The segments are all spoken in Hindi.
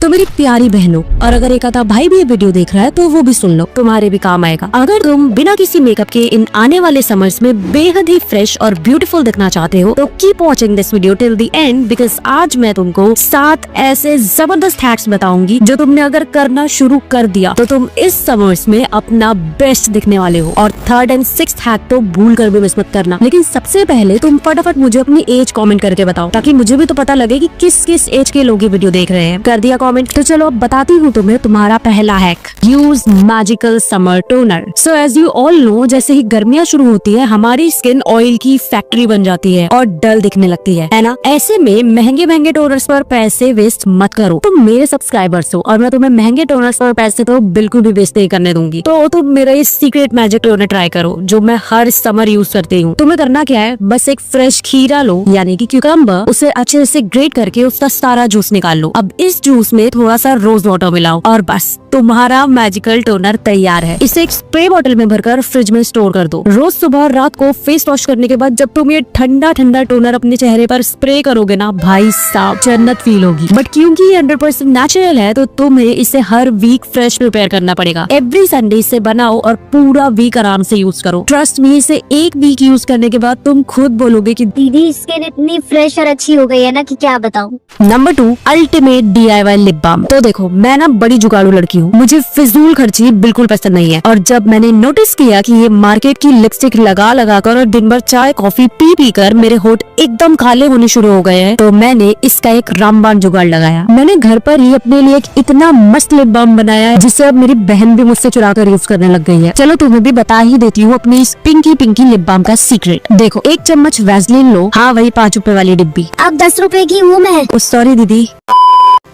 तो मेरी प्यारी बहनों, और अगर एक आधा भाई भी ये वीडियो देख रहा है तो वो भी सुन लो, तुम्हारे भी काम आएगा। अगर तुम बिना किसी मेकअप के इन आने वाले समर्स में बेहद ही फ्रेश और ब्यूटीफुल दिखना चाहते हो तो keep watching this video till the end, because आज मैं तुमको 7 ऐसे जबरदस्त हैक्स बताऊंगी जो तुमने अगर करना शुरू कर दिया तो तुम इस समर्स में अपना बेस्ट दिखने वाले हो। और 3rd एंड 6th हैक तो भूल कर भी मिस मत करना। लेकिन सबसे पहले तुम फटाफट मुझे अपनी एज कॉमेंट करके बताओ, ताकि मुझे भी तो पता लगे कि किस किस एज के लोग ये वीडियो देख रहे हैं। कर दिया कमेंट? तो चलो अब बताती हूँ तुम्हें तुम्हारा पहला hack. Use magical summer toner. So as you all know, जैसे ही गर्मियाँ शुरू होती है हमारी स्किन ऑयल की फैक्ट्री बन जाती है और डल दिखने लगती है ना। ऐसे में महंगे महंगे टोनर्स पर पैसे वेस्ट मत करो। तुम मेरे सब्सक्राइबर्स हो और मैं तुम्हें महंगे टोनर्स पर पैसे तो बिल्कुल भी वेस्ट नहीं करने दूंगी। तो तुम मेरा ये सीक्रेट मैजिक टोनर ट्राई करो जो मैं हर समर यूज करती हूँ। तुम्हें करना क्या है, बस एक फ्रेश खीरा लो यानी कि क्यूकम्बर, उसे अच्छे से ग्रेट करके उसका सारा जूस निकाल लो। अब इस जूस में थोड़ा सा रोज वाटर मिलाओ और बस तुम्हारा मैजिकल टोनर तैयार है। इसे एक स्प्रे बॉटल में भरकर फ्रिज में स्टोर कर दो। रोज सुबह और रात को फेस वॉश करने के बाद जब तुम ये ठंडा ठंडा टोनर अपने चेहरे पर स्प्रे करोगे ना, भाई साहब जन्नत फील होगी। बट क्योंकि ये 100% नेचुरल है तो तुम्हें इसे हर वीक फ्रेश प्रिपेयर करना पड़ेगा। एवरी संडे इसे बनाओ और पूरा वीक आराम से यूज करो। ट्रस्ट मी, इसे एक वीक यूज करने के बाद तुम खुद बोलोगे कि दीदी स्किन इतनी फ्रेश और अच्छी हो गई है ना कि क्या बताऊं। Number 2, ultimate DIY lip balm. तो देखो, मैं ना बड़ी जुगाड़ू लड़की हूँ, मुझे फिजूल खर्ची बिल्कुल पसंद नहीं है। और जब मैंने नोटिस किया कि ये मार्केट की लिपस्टिक लगा लगा कर और दिन भर चाय कॉफी पी पी कर मेरे होठ एकदम काले होने शुरू हो गए हैं, तो मैंने इसका एक रामबाण जुगाड़ लगाया। मैंने घर पर ही अपने लिए एक इतना मस्त लिप बाम बनाया है जिसे अब मेरी बहन भी मुझसे चुरा कर यूज करने लग गई है। चलो तुम्हें भी बता ही देती हूँ अपनी इस पिंकी पिंकी लिप बाम का सीक्रेट। देखो, 1 चम्मच वैसलीन लो, हाँ वही 5 रुपए वाली डिब्बी। अब 10 रुपए की हूँ मैं। सॉरी दीदी।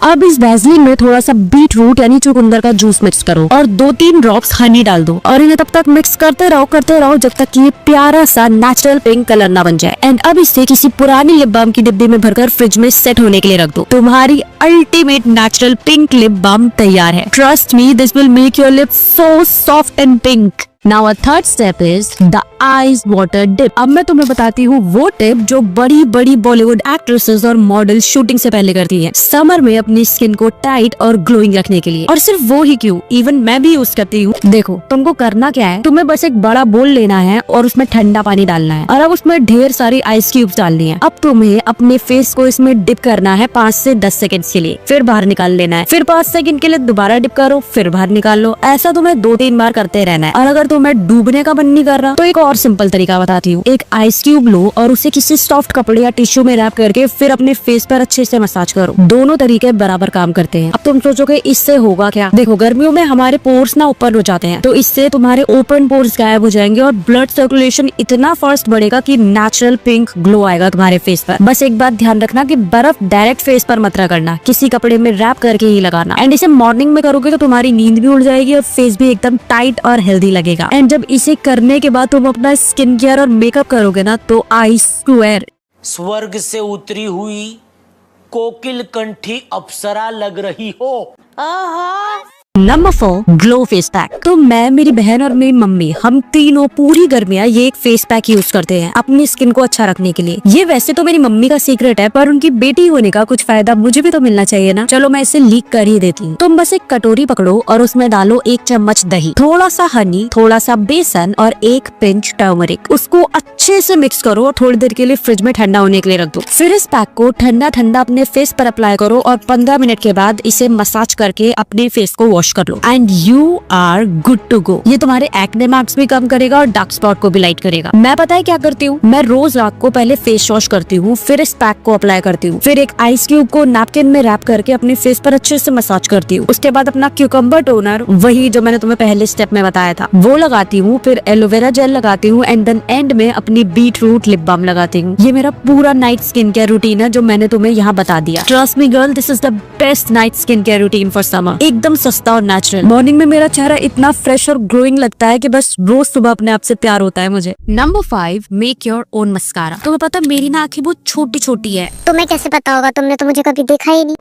अब इस वैसलीन में थोड़ा सा बीट रूट यानी चुकंदर का जूस मिक्स करो और 2-3 ड्रॉप्स हनी डाल दो और इन्हें तब तक मिक्स करते रहो जब तक कि ये प्यारा सा नेचुरल पिंक कलर ना बन जाए। एंड अब इसे किसी पुरानी लिप बाम की डिब्बी में भरकर फ्रिज में सेट होने के लिए रख दो। तुम्हारी ultimate natural pink lip balm तैयार है। Trust me, this will make your lips so soft and pink. Now a third step is the eyes water dip। अब मैं तुम्हें बताती हूँ वो टिप जो बड़ी बड़ी बॉलीवुड एक्ट्रेसेस और मॉडल्स शूटिंग से पहले करती हैं, समर में अपनी स्किन को टाइट और ग्लोइंग रखने के लिए। और सिर्फ वो ही क्यों, इवन मैं भी यूज करती हूँ। देखो, तुमको करना क्या है, तुम्हें बस एक बड़ा बोल लेना है और उसमें ठंडा पानी डालना है और अब उसमें ढेर सारी आइस क्यूब्स डालनी है। अब तुम्हें अपने फेस को इसमें डिप करना है 5 से 10 सेकंड के लिए, फिर बाहर निकाल लेना है, फिर 5 सेकंड के लिए दोबारा डिप करो, फिर बाहर निकाल लो। ऐसा तुम्हें 2-3 बार करते रहना है। और अगर तुम्हें डूबने का मन नहीं कर रहा तो एक और सिंपल तरीका बताती हूँ। एक आइस क्यूब लो और उसे किसी सॉफ्ट कपड़े या टिश्यू में रैप करके फिर अपने फेस पर अच्छे से मसाज करो। दोनों तरीके बराबर काम करते हैं। अब तुम सोचोगे इससे होगा क्या? देखो, गर्मियों में हमारे पोर्स ना ओपन हो जाते हैं, तो इससे तुम्हारे ओपन पोर्स गायब हो जाएंगे और ब्लड सर्कुलेशन इतना फास्ट बढ़ेगा कि नेचुरल पिंक ग्लो आएगा तुम्हारे फेस पर। बस एक बात ध्यान रखना कि बर्फ डायरेक्ट फेस पर मत रगड़ना, किसी कपड़े में रैप करके ही लगाना। एंड इसे मॉर्निंग में करोगे तो तुम्हारी नींद भी उड़ जाएगी और फेस भी एकदम टाइट और हेल्दी लगेगा। एंड जब इसे करने के बाद तुम अपना स्किन केयर और मेकअप करोगे ना, तो आई स्वेयर स्वर्ग से उतरी हुई कोकिल कंठी अप्सरा लग रही हो। Number 4, glow face pack. तो मैं, मेरी बहन और मेरी मम्मी, हम तीनों पूरी गर्मियाँ ये एक फेस पैक यूज करते हैं अपनी स्किन को अच्छा रखने के लिए। ये वैसे तो मेरी मम्मी का सीक्रेट है, पर उनकी बेटी होने का कुछ फायदा मुझे भी तो मिलना चाहिए ना। चलो मैं इसे लीक कर ही देती हूँ। तुम बस एक कटोरी पकड़ो और उसमें डालो 1 चम्मच दही, थोड़ा सा हनी, थोड़ा सा बेसन और 1 पिंच टर्मरिक। उसको अच्छे से मिक्स करो और थोड़ी देर के लिए फ्रिज में ठंडा होने के लिए रख दो। फिर इस पैक को ठंडा ठंडा अपने फेस पर अप्लाई करो और 15 मिनट के बाद इसे मसाज करके अपने फेस को वॉश कर लो and you are good to go. ये तुम्हारे एक्ने मार्क्स भी कम करेगा और डार्क स्पॉट को भी लाइट करेगा। मैं पता है क्या करती हूँ, मैं रोज रात को पहले फेस वॉश करती हूँ, फिर इस पैक को अप्लाई करती हूँ, फिर एक आइस क्यूब को नैपकिन में रैप करके अपने फेस पर अच्छे से मसाज करती हूँ। उसके बाद अपना क्यूकम्बर टोनर, वही जो मैंने तुम्हें पहले स्टेप में बताया था, वो लगाती हूँ। फिर एलोवेरा जेल लगाती हूँ एंड देन एंड में अपनी बीट रूट लिप बाम लगाती हूँ। ये मेरा पूरा नाइट स्किन केयर रूटीन है जो मैंने तुम्हें यहाँ बता दिया। Trust me girl, this is the best night skin care routine for summer. एकदम सस्ता और नेचुरल। मॉर्निंग में मेरा चेहरा इतना फ्रेश और ग्लोइंग लगता है कि बस रोज सुबह अपने आप से प्यार होता है मुझे। Number 5, make your own mascara. तुम्हें पता मेरी ना आंखें बहुत छोटी छोटी है। तुम्हें कैसे पता होगा, तुमने तो मुझे कभी देखा ही नहीं।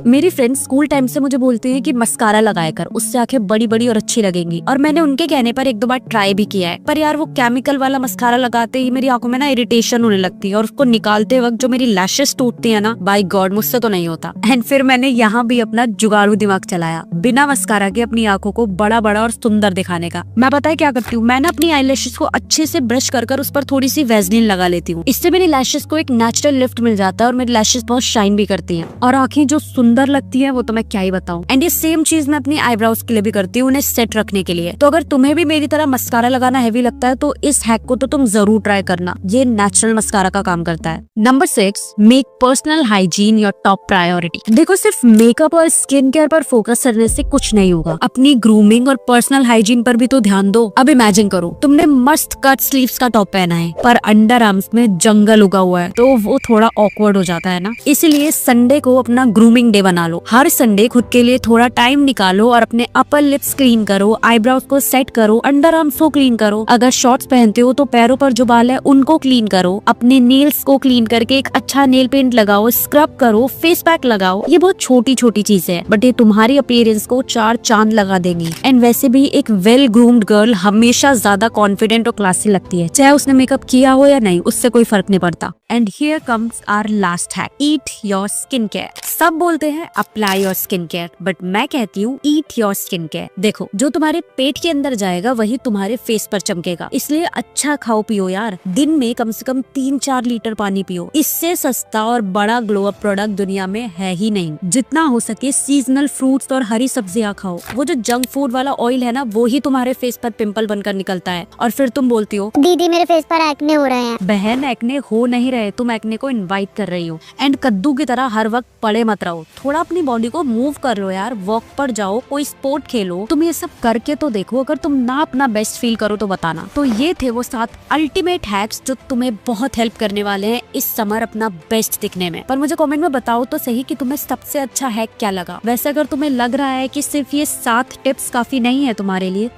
मेरी फ्रेंड्स स्कूल टाइम से मुझे बोलती है कि मस्कारा लगाया कर, उससे आंखें बड़ी बड़ी और अच्छी लगेंगी। और मैंने उनके कहने पर एक दो बार ट्राई भी किया है, पर यार वो केमिकल वाला मस्कारा लगाते ही मेरी आंखों में ना इरिटेशन होने लगती है, और उसको निकालते वक्त जो मेरी लैशेस टूटती है ना, बाय गॉड मुझसे तो नहीं होता। एंड फिर मैंने यहाँ भी अपना जुगाड़ू दिमाग चलाया, बिना मस्कारा के अपनी आंखों को बड़ा बड़ा और सुंदर दिखाने का। मैं पता है क्या करती हूँ, मैं ना अपनी आईलैशेस को अच्छे से ब्रश कर उस पर थोड़ी सी वैसलीन लगा लेती हूँ। इससे मेरी लैशेस को एक नेचुरल लिफ्ट मिल जाता है और मेरी लैशेस बहुत शाइन भी करती हैं, और आंखें जो सुंदर लगती है वो तो मैं क्या ही बताऊं। एंड ये सेम चीज मैं अपनी आईब्रोज के लिए भी करती हूँ, उन्हें सेट रखने के लिए। तो अगर तुम्हें भी मेरी तरह मस्कारा लगाना हैवी लगता है तो इस हैक को तो तुम जरूर ट्राई करना, ये नेचुरल मस्कारा का काम करता है। Number 6, make personal hygiene your top priority. देखो सिर्फ मेकअप और स्किन केयर पर फोकस करने से कुछ नहीं होगा, अपनी ग्रूमिंग और पर्सनल हाइजीन पर भी तो ध्यान दो। अब इमेजिन करो तुमने मस्त कट स्लीव्स का टॉप पहना है, पर अंडर आर्म्स में जंगल उगा हुआ है, तो वो थोड़ा ऑकवर्ड हो जाता है ना। इसलिए संडे को अपना ग्रूमिंग डे बना लो। हर संडे खुद के लिए थोड़ा टाइम निकालो और अपने अपर लिप्स क्लीन करो, आईब्रोज को सेट करो, अंडर आर्म्स को क्लीन करो। अगर शॉर्ट्स पहनते हो तो पैरों पर जो बाल है उनको क्लीन करो, अपने नेल्स को क्लीन करके एक अच्छा नेल पेंट लगाओ, स्क्रब करो, फेस पैक लगाओ। ये बहुत छोटी छोटी चीजें है, बट ये तुम्हारी अपीयरेंस को 4 चांद लगा देंगी। एंड वैसे भी एक वेल ग्रूम्ड गर्ल हमेशा ज्यादा कॉन्फिडेंट और क्लासी लगती है, चाहे उसने मेकअप किया हो या नहीं, उससे कोई फर्क नहीं पड़ता। And here comes our last hack, eat your skin care. सब बोलते हैं apply your skin care, but मैं कहती हूँ ईट योर स्किन केयर। देखो जो तुम्हारे पेट के अंदर जाएगा वही तुम्हारे फेस पर चमकेगा, इसलिए अच्छा खाओ पियो यार। दिन में कम से कम 3-4 लीटर पानी पियो, इससे सस्ता और बड़ा ग्लो अप प्रोडक्ट दुनिया में है ही नहीं। जितना हो सके सीजनल फ्रूट्स और हरी सब्जियां खाओ। वो जो जंक फूड वाला ऑयल है ना, वो ही तुम्हारे फेस पर पिंपल बनकर निकलता है, और फिर तुम बोलती हो दीदी मेरे फेस पर एक्ने हो रहे हैं। बहन एक्ने हो नहीं रहे, तुम एक्ने को इनवाइट कर रही हो। एंड कद्दू की तरह हर वक्त पड़े मत रहो, थोड़ा अपनी बॉडी को मूव कर लो यार, वॉक पर जाओ, कोई स्पोर्ट खेलो। तुम ये सब करके तो देखो, अगर तुम ना अपना बेस्ट फील करो तो बताना। तो ये थे वो 7 अल्टीमेट हैक्स जो तुम्हें बहुत हेल्प करने वाले हैं इस समर अपना बेस्ट दिखने में। पर मुझे कमेंट में बताओ तो सही कि तुम्हें सबसे अच्छा हैक क्या लगा। वैसे अगर तुम्हें लग रहा है कि सिर्फ ये 7 टिप्स काफी नहीं है तुम्हारे लिए,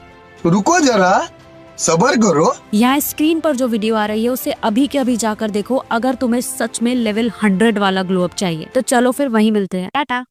रुको जरा, सब्र करो। यहाँ स्क्रीन पर जो वीडियो आ रही है उसे अभी के अभी जाकर देखो, अगर तुम्हें सच में लेवल 100 वाला ग्लो अप चाहिए। तो चलो फिर वहीं मिलते हैं, टाटा।